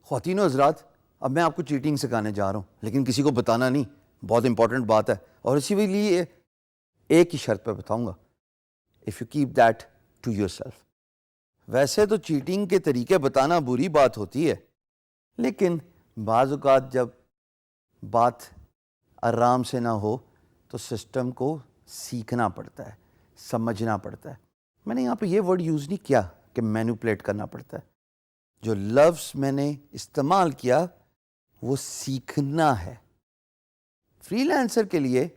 خواتین و حضرات، اب میں آپ کو چیٹنگ سکھانے جا رہا ہوں، لیکن کسی کو بتانا نہیں، بہت امپورٹنٹ بات ہے، اور اسی لیے ایک ہی شرط پہ بتاؤں گا، if you keep that to yourself. ویسے تو چیٹنگ کے طریقے بتانا بری بات ہوتی ہے، لیکن بعض اوقات جب بات آرام سے نہ ہو تو سسٹم کو سیکھنا پڑتا ہے، سمجھنا پڑتا ہے۔ میں نے یہاں پہ یہ ورڈ یوز نہیں کیا کہ مینوپلیٹ کرنا پڑتا ہے، جو لفظ میں نے استعمال کیا وہ سیکھنا ہے۔ فری لانسر کے لیے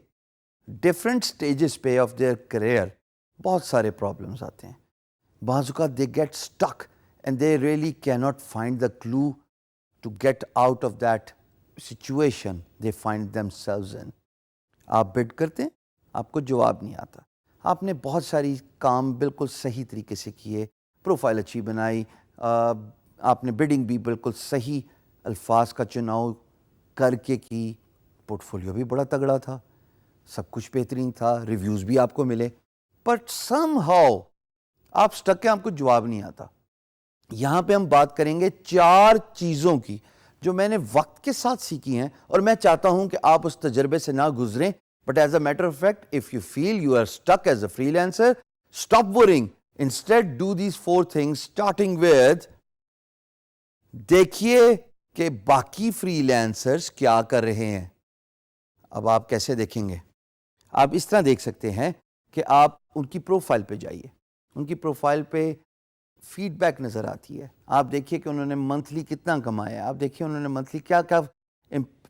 ڈفرینٹ سٹیجز پہ آف دیئر کریئر بہت سارے پرابلمس آتے ہیں۔ بعض اوقات they get stuck and they really can not find the clue to get out of that situation they find themselves in. آپ بڈ کرتے ہیں، آپ کو جواب نہیں آتا، آپ نے بہت ساری کام بالکل صحیح طریقے سے کیے، پروفائل اچھی بنائی، آپ نے بڈنگ بھی بالکل صحیح الفاظ کا چناؤ کر کے کی، پورٹ فولیو بھی بڑا تگڑا تھا، سب کچھ بہترین تھا، ریویوز بھی آپ کو ملے، بٹ سم ہاؤ آپ سٹک ہیں، آپ کو جواب نہیں آتا۔ یہاں پہ ہم بات کریں گے 4 چیزوں کی جو میں نے وقت کے ساتھ سیکھی ہیں، اور میں چاہتا ہوں کہ آپ اس تجربے سے نہ گزریں، but as a matter of fact if you feel you are stuck as a freelancer, stop worrying, instead do these 4 things starting with دیکھیے کہ باقی فری لینسرز کیا کر رہے ہیں۔ اب آپ کیسے دیکھیں گے؟ آپ اس طرح دیکھ سکتے ہیں کہ آپ ان کی پروفائل پہ جائیے، ان کی پروفائل پہ فیڈ بیک نظر آتی ہے، آپ دیکھیے کہ انہوں نے منتھلی کتنا کمایا ہے، آپ دیکھیے انہوں نے منتھلی کیا کیا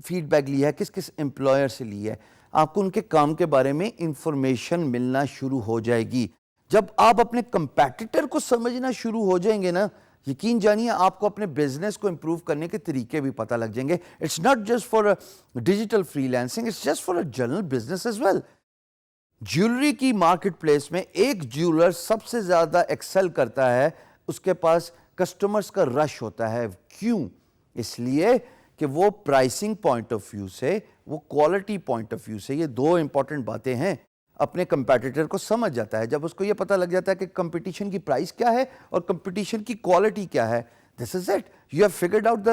فیڈ بیک لیا ہے، کس کس امپلائر سے لی ہے، آپ کو ان کے کام کے بارے میں انفارمیشن ملنا شروع ہو جائے گی۔ جب آپ اپنے کمپیٹیٹر کو سمجھنا شروع ہو جائیں گے نا، یقین جانیے آپ کو اپنے بزنس کو امپروو کرنے کے طریقے بھی پتہ لگ جائیں گے۔ It's not just for digital freelancing, it's just for general business as well. Jewellery کی مارکیٹ پلیس میں ایک جیولر سب سے زیادہ ایکسل کرتا ہے، اس کے پاس کسٹمرز کا رش ہوتا ہے، کیوں؟ اس لیے کہ وہ پرائسنگ پوائنٹ آف ویو سے، وہ کوالٹی پوائنٹ آف ویو سے، یہ 2 امپورٹنٹ باتیں ہیں، اپنے کمپیٹیٹر کو سمجھ جاتا ہے۔ جب اس کو یہ پتہ لگ جاتا ہے کہ کمپٹیشن کی پرائس کیا ہے اور کمپٹیشن کی کوالٹی کیا ہے، this is it, you have figured out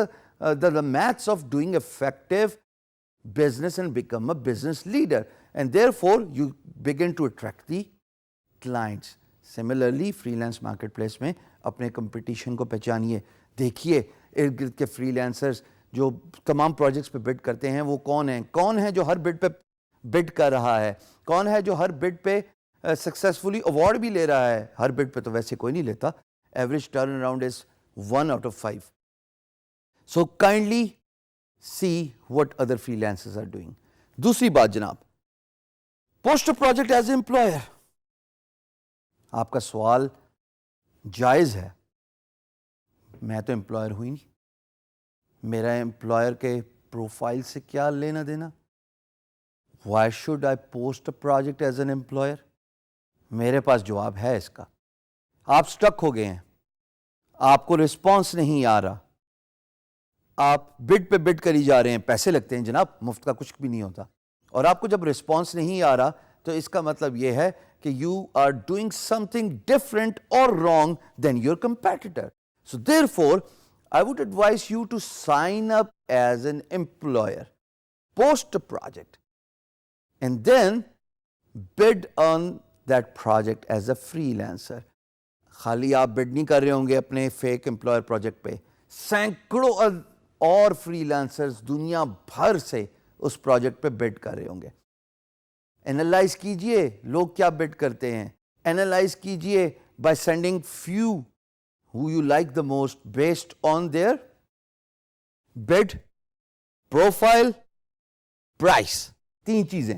the maths of doing effective business and become a business leader, and therefore you begin to attract the clients. Similarly freelance marketplace میں اپنے competition کو پہچانیے، دیکھیے ارد گرد کے free لینسرز جو تمام projects پہ بڈ کرتے ہیں وہ کون ہیں جو ہر بڈ پہ بڈ کر رہا ہے، کون ہے جو ہر بڈ پہ سکسیسفلی ایوارڈ بھی لے رہا ہے۔ ہر بڈ پہ تو ویسے کوئی نہیں لیتا، average turn around is 1 out of 5. So kindly see what other freelancers are doing. دوسری بات جناب، پوسٹ پروجیکٹ ایز اے امپلائر۔ آپ کا سوال جائز ہے، میں تو امپلائر ہوئی نہیں، میرا امپلائر کے پروفائل سے کیا لینا دینا؟ Why should I post a project as an employer؟ میرے پاس جواب ہے اس کا۔ آپ سٹک ہو گئے ہیں، آپ کو رسپانس نہیں آ رہا، آپ بڈ پہ بڈ کری جا رہے ہیں، پیسے لگتے ہیں جناب، مفت کا کچھ بھی نہیں ہوتا، اور آپ کو جب رسپانس نہیں آ رہا تو اس کا مطلب یہ ہے کہ you are doing something different اور wrong than your competitor. So therefore I would advise you to sign up as an employer, post project, and then bid on that project as a freelancer. خالی آپ بڈ نہیں کر رہے ہوں گے اپنے fake employer project پہ، سینکڑوں اور فری لینسرز دنیا بھر سے اس پروجیکٹ پہ بڈ کر رہے ہوں گے۔ اینالائز کیجئے لوگ کیا بڈ کرتے ہیں، اینالائز کیجئے by sending few who you like the most based on their bid, profile, price. 3 چیزیں۔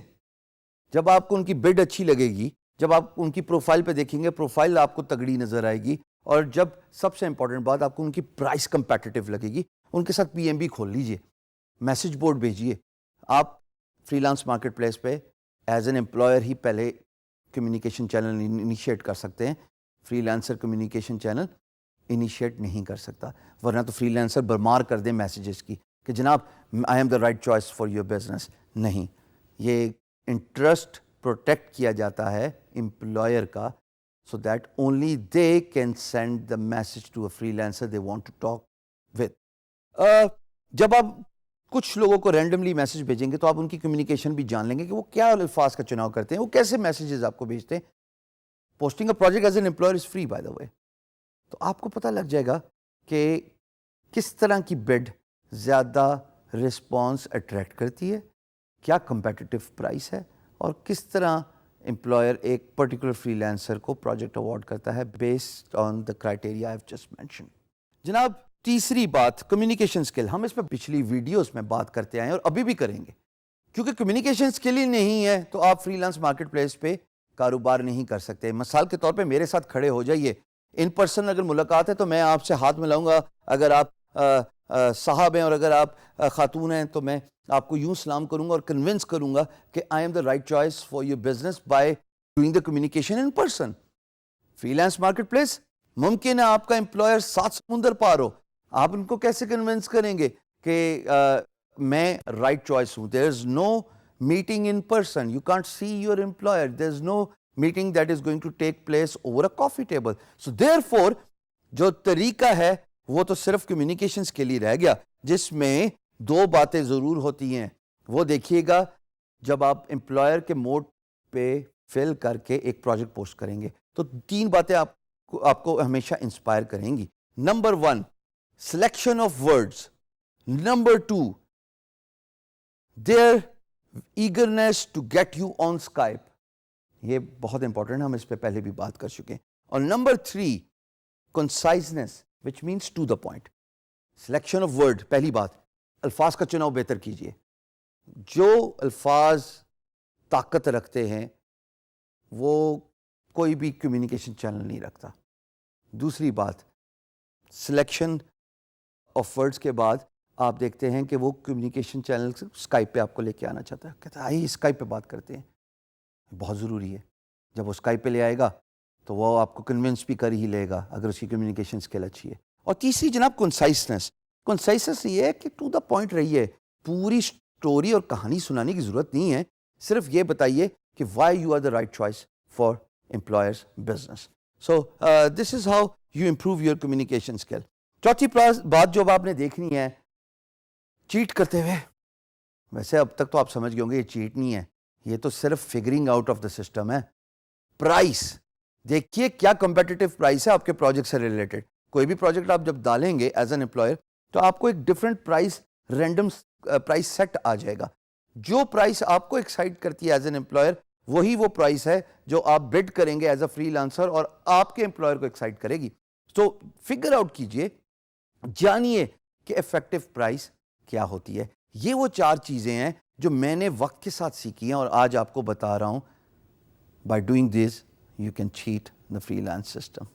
جب آپ کو ان کی بڈ اچھی لگے گی، جب آپ ان کی پروفائل پہ دیکھیں گے، پروفائل آپ کو تگڑی نظر آئے گی، اور جب سب سے امپورٹنٹ بات آپ کو ان کی پرائس کمپیٹیٹیو لگے گی، ان کے ساتھ پی ایم بی کھول لیجئے، میسج بورڈ بھیجیے۔ آپ فری لانس مارکیٹ پلیس پہ ایز این امپلائر ہی پہلے کمیونیکیشن چینل انیشیٹ کر سکتے ہیں، free lancer communication channel initiate نہیں کر سکتا، ورنہ تو فری لینسر برمار کر دیں میسیجز کی کہ جناب I am the right choice for your business. نہیں، یہ انٹرسٹ پروٹیکٹ کیا جاتا ہے امپلائر کا، so that only they can send the message to a freelancer they want to talk with. جب آپ کچھ لوگوں کو رینڈملی میسج بھیجیں گے تو آپ ان کی کمیونیکیشن بھی جان لیں گے کہ وہ کیا الفاظ کا چناؤ کرتے ہیں, وہ کیسے میسیجز آپ کو بھیجتے ہیں. Posting a project as an employer is free by the way. تو آپ کو پتہ لگ جائے گا کہ کس طرح کی بڈ زیادہ رسپانس اٹریکٹ کرتی ہے, کیا کمپیٹیٹو پرائس ہے, اور کس طرح امپلائر ایک پرٹیکولر فری لینسر کو پروجیکٹ اوارڈ کرتا ہے based on the criteria I have just mention. جناب تیسری بات کمیونیکیشن اسکل. ہم اس پہ پچھلی ویڈیوز میں بات کرتے آئے ہیں اور ابھی بھی کریں گے, کیونکہ کمیونیکیشن اسکل ہی نہیں ہے تو آپ فری لانس مارکیٹ پلیس پہ کاروبار نہیں کر سکتے. مثال کے طور پہ میرے ساتھ کھڑے ہو جائیے, ان پرسن اگر ملاقات ہے تو میں آپ سے ہاتھ ملاؤں گا, اگر آپ صاحب ہیں اور اگر آپ خاتون ہیں تو میں آپ کو یوں سلام کروں گا اور کنونس کروں گا کہ I am the right choice for your business by doing the communication in person. Free lance market place ممکن ہے آپ کا امپلائر 7 سمندر پار ہو, آپ ان کو کیسے کنونس کریں گے کہ میں رائٹ چوائس ہوں. There is no meeting in person, you can't see your employer, there is no meeting that is going to take place over a coffee table. So therefore جو طریقہ ہے وہ تو صرف کمیونیکیشنز کے لیے رہ گیا, جس میں 2 باتیں ضرور ہوتی ہیں. وہ دیکھیے گا جب آپ امپلائر کے موڈ پہ فل کر کے ایک پروجیکٹ پوسٹ کریں گے تو 3 باتیں آپ کو ہمیشہ انسپائر کریں گی. Number 1 selection of words, number 2 their eagerness to get you on Skype. یہ بہت امپورٹنٹ ہے, ہم اس پہ پہلے بھی بات کر چکے ہیں. اور number 3 conciseness which means to the point. Selection of word, پہلی بات الفاظ کا چناؤ بہتر کیجئے. جو الفاظ طاقت رکھتے ہیں وہ کوئی بھی کمیونیکیشن چینل نہیں رکھتا. دوسری بات سلیکشن آف ورڈز کے بعد آپ دیکھتے ہیں کہ وہ کمیونیکیشن چینل اسکائپ پہ آپ کو لے کے آنا چاہتا ہے, کہتا ہے آئیے اسکائپ پہ بات کرتے ہیں. بہت ضروری ہے, جب وہ اسکائپ پہ لے آئے گا تو وہ آپ کو کنونس بھی کر ہی لے گا اگر اس کی کمیونیکیشن اسکل اچھی ہے. اور تیسری جناب کنسائسنس. کنسائسنس یہ ہے کہ ٹو دا پوائنٹ رہیے, پوری اسٹوری اور کہانی سنانے کی ضرورت نہیں ہے, صرف یہ بتائیے کہ why you are the right choice for employers business. So this is how you improve your communication skill. چوتھی بات جو آپ نے دیکھنی ہے, چیٹ کرتے ہوئے. ویسے اب تک تو آپ سمجھ گئے ہوں گے یہ چیٹ نہیں ہے, یہ تو صرف figuring out of the system ہے. پرائس دیکھیے کیا کمپیٹیٹو پرائس ہے آپ کے پروجیکٹ سے ریلیٹڈ. کوئی بھی پروجیکٹ آپ جب ڈالیں گے ایز این امپلائر تو آپ کو ایک different price, random price set آ جائے گا. جو پرائس آپ کو ایکسائٹ کرتی ہے ایز این امپلائر وہی وہ پرائس ہے جو آپ بڈ کریں گے ایز اے فری لانسر اور آپ کے امپلائر کو ایکسائٹ کرے گی. تو فگر آؤٹ کیجئے, جانیے کہ افیکٹو پرائس کیا ہوتی ہے. یہ وہ 4 چیزیں ہیں جو میں نے وقت کے ساتھ سیکھی ہیں اور آج آپ کو بتا رہا ہوں. By doing this you can chat the free lance system.